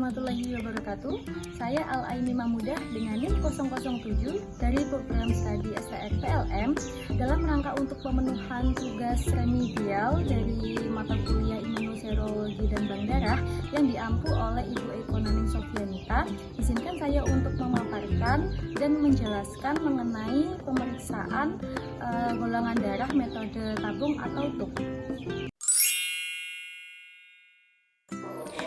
warahmatullahi wabarakatuh. Saya Al-Aini Mahmudah dengan NIM 007 dari program studi STR-PLM dalam rangka untuk pemenuhan tugas remedial dari mata kuliah Imunoserologi dan Bank Darah yang diampu oleh Ibu Eko Naning Sofianita. Izinkan saya untuk memaparkan dan menjelaskan mengenai pemeriksaan golongan darah metode tabung atau TUB.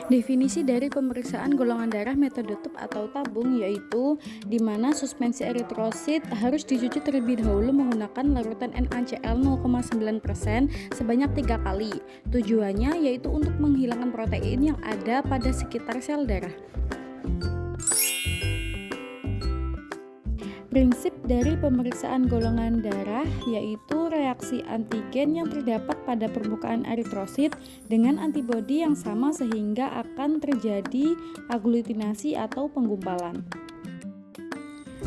Definisi dari pemeriksaan golongan darah metode TUB atau tabung yaitu di mana suspensi eritrosit harus dicuci terlebih dahulu menggunakan larutan NaCl 0,9% sebanyak 3 kali. Tujuannya yaitu untuk menghilangkan protein yang ada pada sekitar sel darah. Prinsip dari pemeriksaan golongan darah yaitu reaksi antigen yang terdapat pada permukaan eritrosit dengan antibodi yang sama sehingga akan terjadi aglutinasi atau penggumpalan.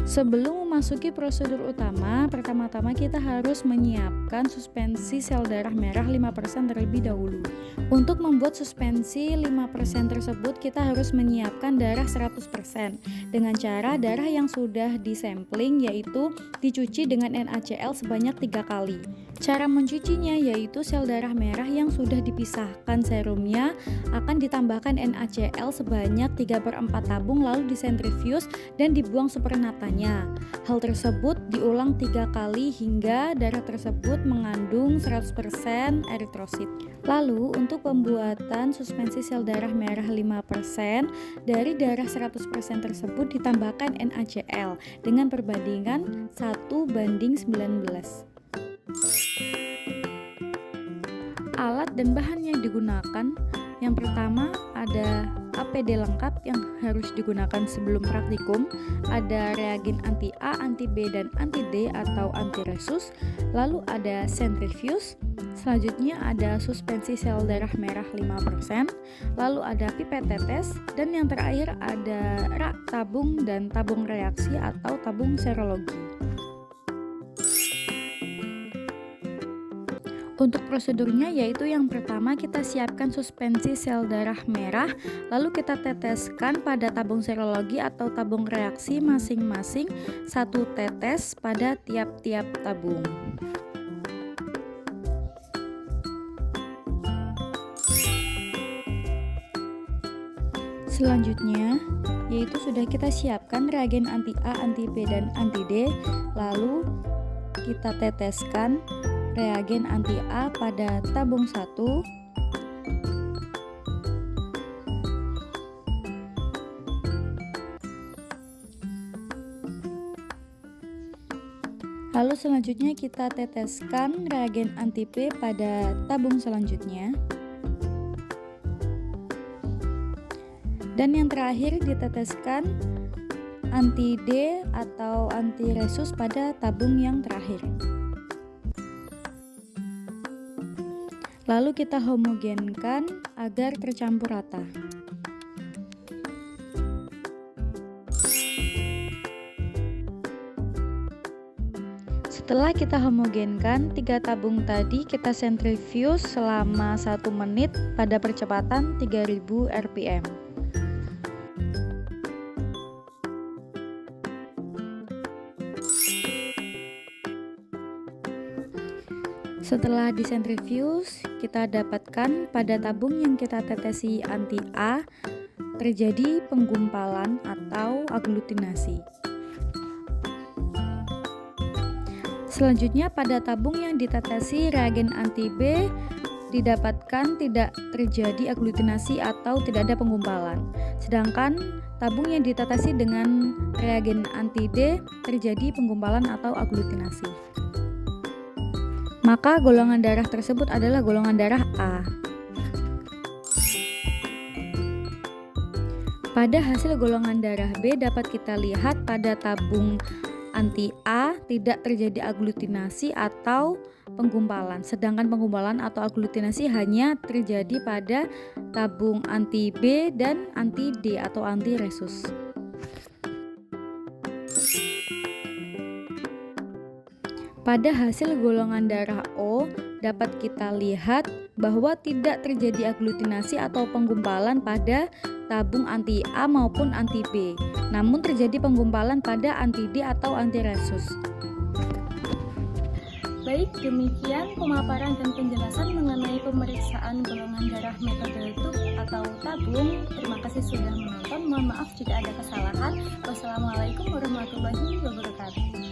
Sebelum memasuki prosedur utama, pertama-tama kita harus menyiapkan suspensi sel darah merah 5% terlebih dahulu. Untuk membuat suspensi 5% tersebut, kita harus menyiapkan darah 100% dengan cara darah yang sudah disampling yaitu dicuci dengan NaCl sebanyak 3 kali. Cara mencucinya yaitu sel darah merah yang sudah dipisahkan serumnya akan ditambahkan NaCl sebanyak 3/4 tabung lalu disentrifius dan dibuang supernatanya. Hal tersebut diulang 3 kali hingga darah tersebut mengandung 100% eritrosit. Lalu untuk pembuatan suspensi sel darah merah 5% dari darah 100% tersebut ditambahkan NaCl dengan perbandingan 1:19. Alat dan bahan yang digunakan, yang pertama ada APD lengkap yang harus digunakan sebelum praktikum, ada reagen anti A, anti B, dan anti D atau anti resus, lalu ada sentrifius, selanjutnya ada suspensi sel darah merah 5%, lalu ada pipet tetes, dan yang terakhir ada rak tabung dan tabung reaksi atau tabung serologi. Untuk prosedurnya yaitu yang pertama kita siapkan suspensi sel darah merah, lalu kita teteskan pada tabung serologi atau tabung reaksi masing-masing 1 tetes pada tiap-tiap tabung. Selanjutnya yaitu sudah kita siapkan reagen anti A, anti B, dan anti D, lalu kita teteskan reagen anti A pada tabung 1, lalu selanjutnya kita teteskan reagen anti B pada tabung selanjutnya, dan yang terakhir diteteskan anti D atau anti resus pada tabung yang terakhir. Lalu kita homogenkan agar tercampur rata. Setelah kita homogenkan 3 tabung tadi, kita sentrifius selama 1 menit pada percepatan 3000 rpm. Setelah disentrifius, kita dapatkan pada tabung yang kita tetesi anti A terjadi penggumpalan atau aglutinasi. Selanjutnya pada tabung yang ditetesi reagen anti B didapatkan tidak terjadi aglutinasi atau tidak ada penggumpalan. Sedangkan tabung yang ditetesi dengan reagen anti D terjadi penggumpalan atau aglutinasi. Maka golongan darah tersebut adalah golongan darah A. Pada hasil golongan darah B dapat kita lihat pada tabung anti A tidak terjadi aglutinasi atau penggumpalan, sedangkan penggumpalan atau aglutinasi hanya terjadi pada tabung anti B dan anti D atau anti resus. Pada hasil golongan darah O dapat kita lihat bahwa tidak terjadi aglutinasi atau penggumpalan pada tabung anti A maupun anti B, namun terjadi penggumpalan pada anti D atau anti resus. Baik, demikian pemaparan dan penjelasan mengenai pemeriksaan golongan darah metode tub atau tabung. Terima kasih sudah menonton. Mohon maaf jika ada kesalahan. Wassalamualaikum warahmatullahi wabarakatuh.